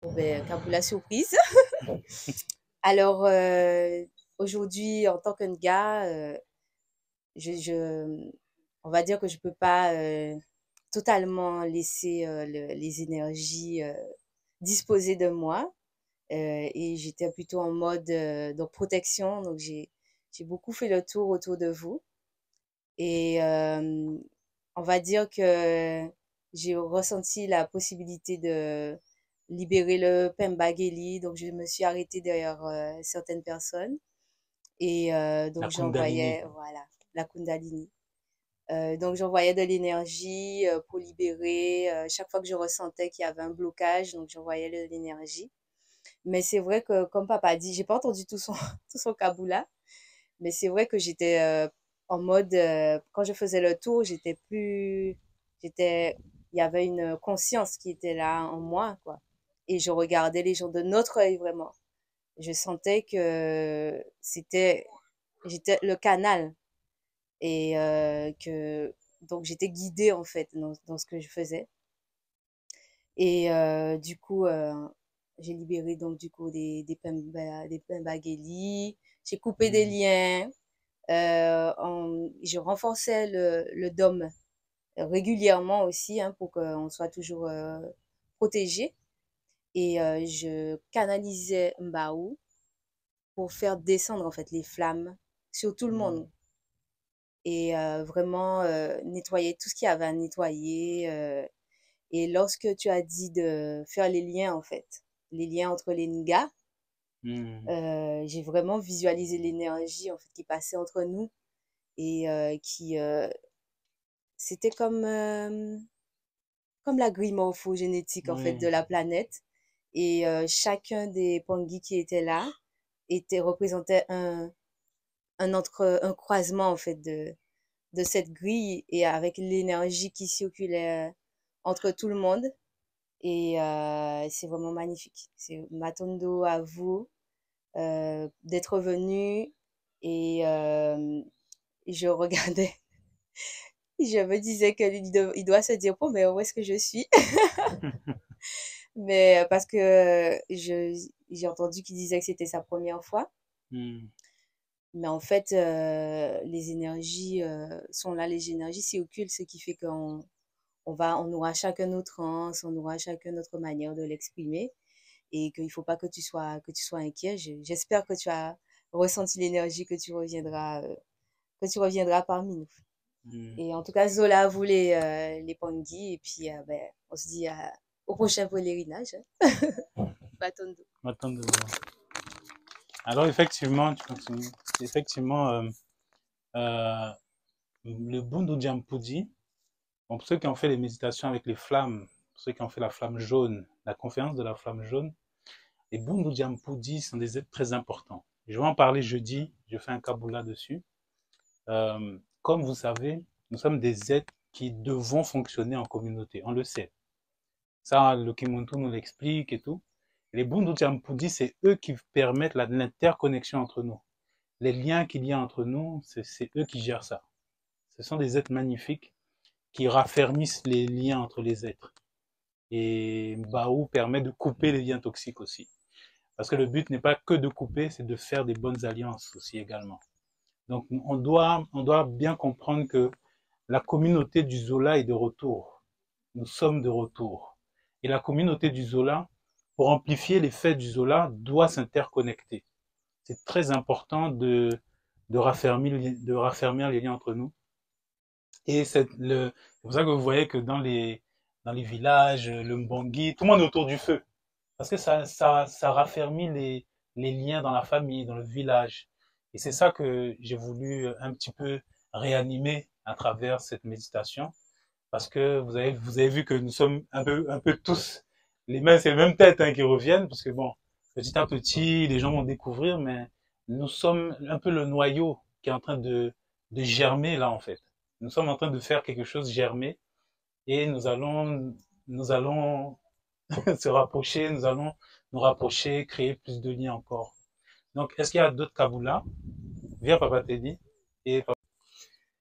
Bon ben, Kaboula surprise. Alors, aujourd'hui, en tant que Nga, on va dire que je peux pas totalement laisser les énergies disposer de moi. Et j'étais plutôt en mode donc protection. Donc, j'ai beaucoup fait le tour autour de vous. Et on va dire que j'ai ressenti la possibilité de libérer le Pembageli. Donc, je me suis arrêtée derrière certaines personnes. Et La donc, Kundalini. j'envoyais, voilà, la Kundalini. Donc, j'envoyais de l'énergie pour libérer. Chaque fois que je ressentais qu'il y avait un blocage, donc j'envoyais de l'énergie. Mais c'est vrai que, comme papa dit, j'ai pas entendu tout son, tout son kaboula. Mais c'est vrai que j'étais en mode, quand je faisais le tour, j'étais, il y avait une conscience qui était là en moi, quoi. Et je regardais les gens de notre œil, vraiment. Je sentais que j'étais le canal et donc j'étais guidée, en fait, dans ce que je faisais. Et du coup, j'ai libéré, donc, du coup, des Pembageli. J'ai coupé des Hmm. liens. Je renforçais le dôme régulièrement aussi, hein, pour qu'on soit toujours protégé. Et je canalisais Mbaou pour faire descendre en fait les flammes sur tout le Hmm. monde et vraiment nettoyer tout ce qu'il y avait à nettoyer. Et lorsque tu as dit de faire les liens en fait, les liens entre les Nga, Hmm. j'ai vraiment visualisé l'énergie en fait qui passait entre nous et qui c'était comme la grille morphogénétique en fait de Oui. la planète. Et chacun des Pangui qui étaient là représentait un croisement en fait de cette grille et avec l'énergie qui circulait entre tout le monde. Et c'est vraiment magnifique. C'est Matondo à vous d'être venu et je regardais, je me disais qu'il doit se dire, bon, mais où est-ce que je suis? Mais parce que j'ai entendu qu'il disait que c'était sa première fois. Hmm. Mais en fait, les énergies sont là, les énergies circulent, ce qui fait on aura chacun notre trance, on aura chacun notre manière de l'exprimer et qu'il ne faut pas que tu sois inquiet. J'espère que tu as ressenti l'énergie, que tu reviendras parmi nous. Hmm. Et en tout cas, Zola, vous les Pangui, et puis ben, on se dit au prochain pèlerinage. Batondo. Attends de voir. Alors, effectivement, tu continues. Effectivement, euh, le Bundu Jampudi, bon, pour ceux qui ont fait les méditations avec les flammes, pour ceux qui ont fait la flamme jaune, la conférence de la flamme jaune, les Bundu Jampudi sont des êtres très importants. Je vais en parler jeudi, je fais un kaboula dessus. Comme vous savez, nous sommes des êtres qui devons fonctionner en communauté, on le sait. Ça, le Kimuntu nous l'explique et tout. Les Bundu Jampudi, c'est eux qui permettent l'interconnexion entre nous. Les liens qu'il y a entre nous, c'est eux qui gèrent ça. Ce sont des êtres magnifiques qui raffermissent les liens entre les êtres. Et Baou permet de couper les liens toxiques aussi. Parce que le but n'est pas que de couper, c'est de faire des bonnes alliances aussi également. Donc on doit bien comprendre que la communauté du Zola est de retour. Nous sommes de retour. Et la communauté du Zola, pour amplifier l'effet du Zola, doit s'interconnecter. C'est très important de raffermir les liens entre nous. Et c'est pour ça que vous voyez que dans les villages, le Mbangui, tout le monde est autour du feu. Parce que ça raffermit les liens dans la famille, dans le village. Et c'est ça que j'ai voulu un petit peu réanimer à travers cette méditation. Parce que vous avez vu que nous sommes un peu tous c'est les mêmes têtes hein, qui reviennent. Parce que bon, petit à petit, les gens vont découvrir, mais nous sommes un peu le noyau qui est en train de germer là, en fait. Nous sommes en train de faire quelque chose germer et nous allons se rapprocher, nous allons nous rapprocher, créer plus de liens encore. Donc, est-ce qu'il y a d'autres Kaboula? Viens, Papa Teddy. Et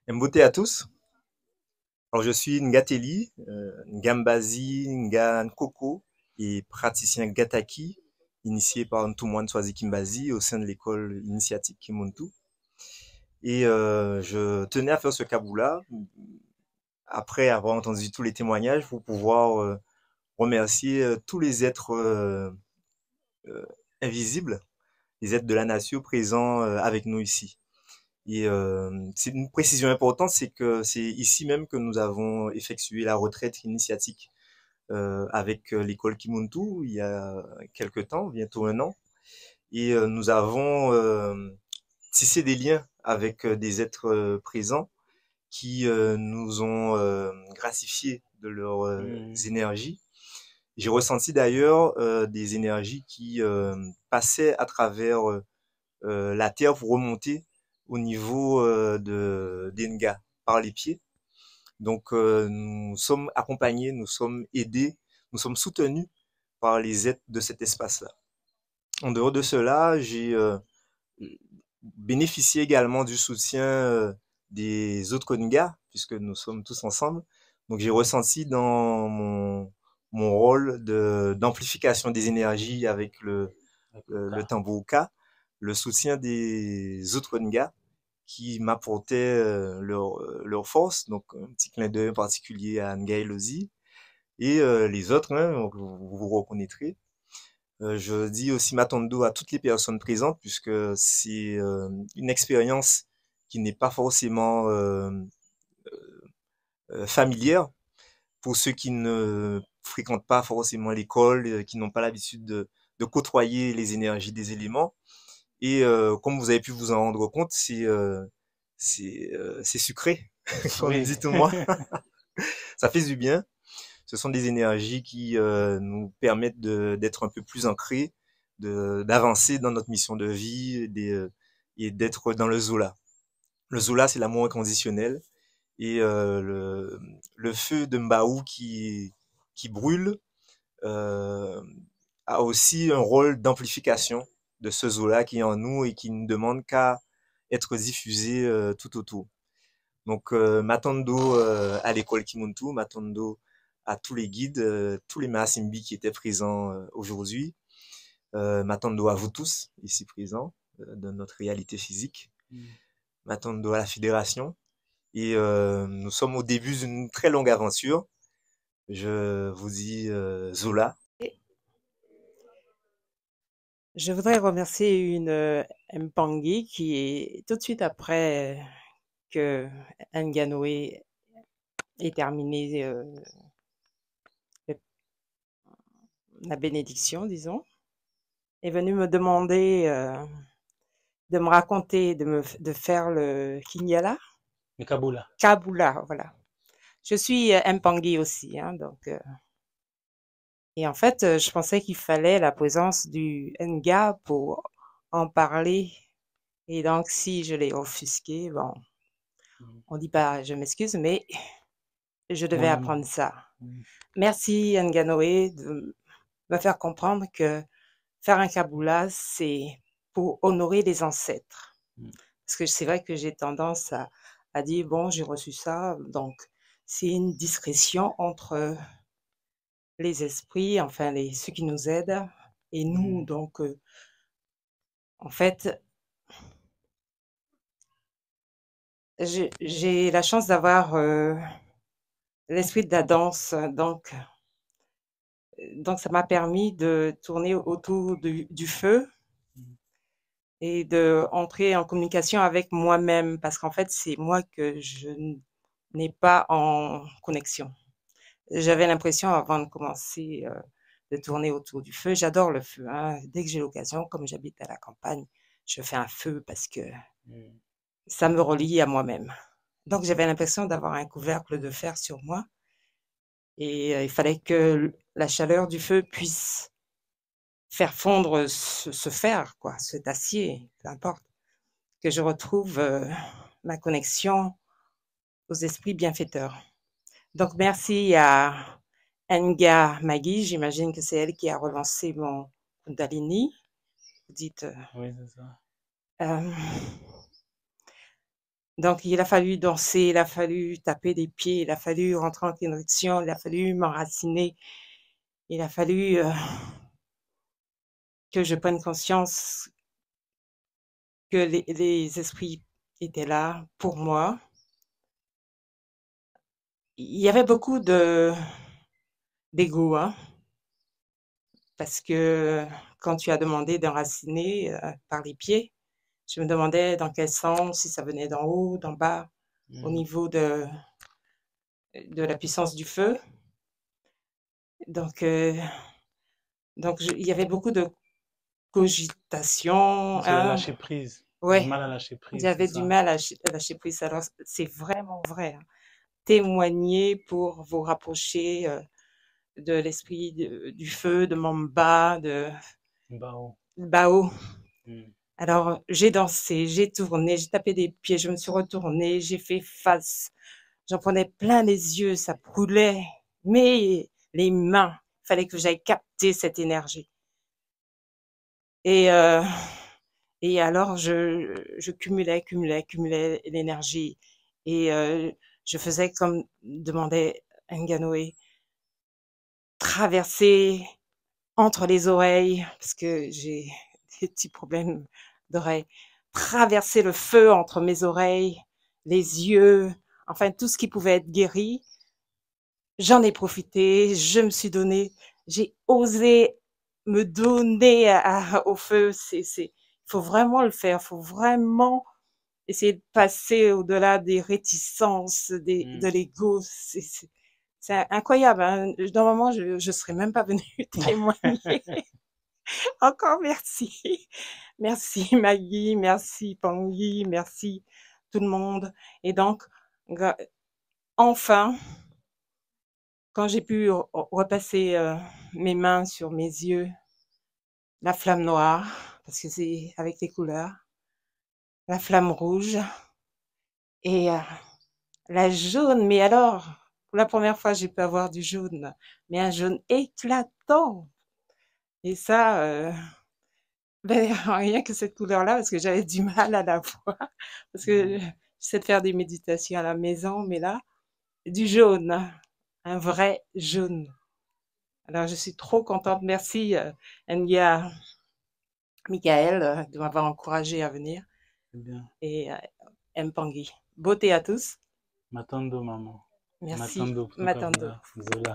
Mbote à tous. Alors, je suis Ngateli, Ngambazi, Ngan Koko. et praticien Gataki, initié par Ntumwan Swazi Kimbazi au sein de l'école initiatique Kimuntu. Et je tenais à faire ce kaboula après avoir entendu tous les témoignages pour pouvoir remercier tous les êtres invisibles, les êtres de la nation présents avec nous ici. Et c'est une précision importante, c'est que c'est ici même que nous avons effectué la retraite initiatique avec l'école Kimuntu il y a quelque temps, bientôt 1 an. Et nous avons tissé des liens avec des êtres présents qui nous ont gratifiés de leurs énergies. J'ai ressenti d'ailleurs des énergies qui passaient à travers la terre pour remonter au niveau de d'Enga par les pieds. Donc nous sommes accompagnés, nous sommes aidés, nous sommes soutenus par les êtres de cet espace-là. En dehors de cela, j'ai bénéficié également du soutien des autres Nga, puisque nous sommes tous ensemble. Donc j'ai ressenti dans mon rôle d'amplification des énergies avec le Tambouka, le soutien des autres Nga qui m'apportaient leur force. Donc un petit clin d'œil particulier à Nga Elozi et les autres, hein, vous reconnaîtrez. Je dis aussi Matondo à toutes les personnes présentes puisque c'est une expérience qui n'est pas forcément familière pour ceux qui ne fréquentent pas forcément l'école, qui n'ont pas l'habitude de côtoyer les énergies des éléments. Et comme vous avez pu vous en rendre compte, c'est sucré, comme Oui. dit tout le monde. Ça fait du bien. Ce sont des énergies qui nous permettent d'être un peu plus ancrés, d'avancer dans notre mission de vie et d'être dans le Zola. Le Zola, c'est l'amour inconditionnel. Et le feu de Mbaou qui brûle a aussi un rôle d'amplification de ce Zola qui est en nous et qui ne demande qu'à être diffusé tout autour. Donc Matondo à l'école Kimuntu, Matondo à tous les guides, tous les Mahasimbi qui étaient présents aujourd'hui, Matondo à vous tous ici présents dans notre réalité physique, Matondo à la fédération. Et nous sommes au début d'une très longue aventure. Je vous dis Zola. Je voudrais remercier une Mpangi qui est tout de suite après que Nganoé ait terminé la bénédiction, disons, est venue me demander de me raconter, de faire le Kinyala. Le Kaboula. Kaboula, voilà. Je suis Mpangi aussi, hein, donc. Et en fait, je pensais qu'il fallait la présence du Nga pour en parler. Et donc, si je l'ai offusqué, bon, on dit pas, je m'excuse, mais je devais apprendre ça. Merci Nganoé de me faire comprendre que faire un Kaboula, c'est pour honorer les ancêtres. Parce que c'est vrai que j'ai tendance à dire, bon, j'ai reçu ça, donc c'est une discrétion entre les esprits, enfin ceux qui nous aident et nous. Donc, en fait, j'ai la chance d'avoir l'esprit de la danse, donc ça m'a permis de tourner autour du feu et de entrer en communication avec moi-même, parce qu'en fait, c'est moi que je n'ai pas en connexion. J'avais l'impression, avant de commencer, de tourner autour du feu, j'adore le feu, hein. Dès que j'ai l'occasion, comme j'habite à la campagne, je fais un feu parce que ça me relie à moi-même. Donc, j'avais l'impression d'avoir un couvercle de fer sur moi et il fallait que la chaleur du feu puisse faire fondre ce fer, quoi, cet acier, peu importe, que je retrouve ma connexion aux esprits bienfaiteurs. Donc, merci à Nga Magui, j'imagine que c'est elle qui a relancé mon Kundalini. Vous dites. Oui, c'est ça. Donc, il a fallu danser, il a fallu taper des pieds, il a fallu rentrer en connexion, il a fallu m'enraciner il a fallu que je prenne conscience que les esprits étaient là pour moi. Il y avait beaucoup d'ego, hein, parce que quand tu as demandé d'enraciner par les pieds, je me demandais dans quel sens, si ça venait d'en haut, d'en bas, au niveau de la puissance du feu. Donc, il y avait beaucoup de cogitation. C'est le lâcher prise. Du Ouais, mal à lâcher prise. j'avais c'est du ça. mal à lâcher prise. Alors, c'est vraiment vrai, hein. Témoigner pour vous rapprocher de l'esprit du feu, de Mamba, de Bao. Bao. Mm. Alors, j'ai dansé, j'ai tourné, j'ai tapé des pieds, je me suis retournée, j'ai fait face. J'en prenais plein les yeux, ça brûlait. Mais les mains, il fallait que j'aille capter cette énergie. Et alors, je cumulais l'énergie. Et je faisais comme demandait Nganoé, traverser entre les oreilles, parce que j'ai des petits problèmes d'oreilles, traverser le feu entre mes oreilles, les yeux, enfin tout ce qui pouvait être guéri. J'en ai profité, je me suis donné, j'ai osé me donner au feu. Il faut vraiment le faire, il faut vraiment essayer de passer au-delà des réticences, de l'ego. C'est incroyable, hein. Normalement, je serais même pas venue témoigner. Encore merci. Merci Maggie, merci Pangui, merci tout le monde. Et donc, enfin, quand j'ai pu repasser mes mains sur mes yeux, la flamme noire, parce que c'est avec les couleurs, la flamme rouge et la jaune. Mais alors, pour la première fois, j'ai pu avoir du jaune, mais un jaune éclatant. Et ça, ben, rien que cette couleur-là, parce que j'avais du mal à la voir, parce que j'essaie de faire des méditations à la maison, mais là, du jaune, un vrai jaune. Alors, je suis trop contente. Merci, Ngia, Michael, de m'avoir encouragée à venir. Bien. Et Mpangui. Beauté à tous. Matando, maman. Merci. Matando, Matando. Zola.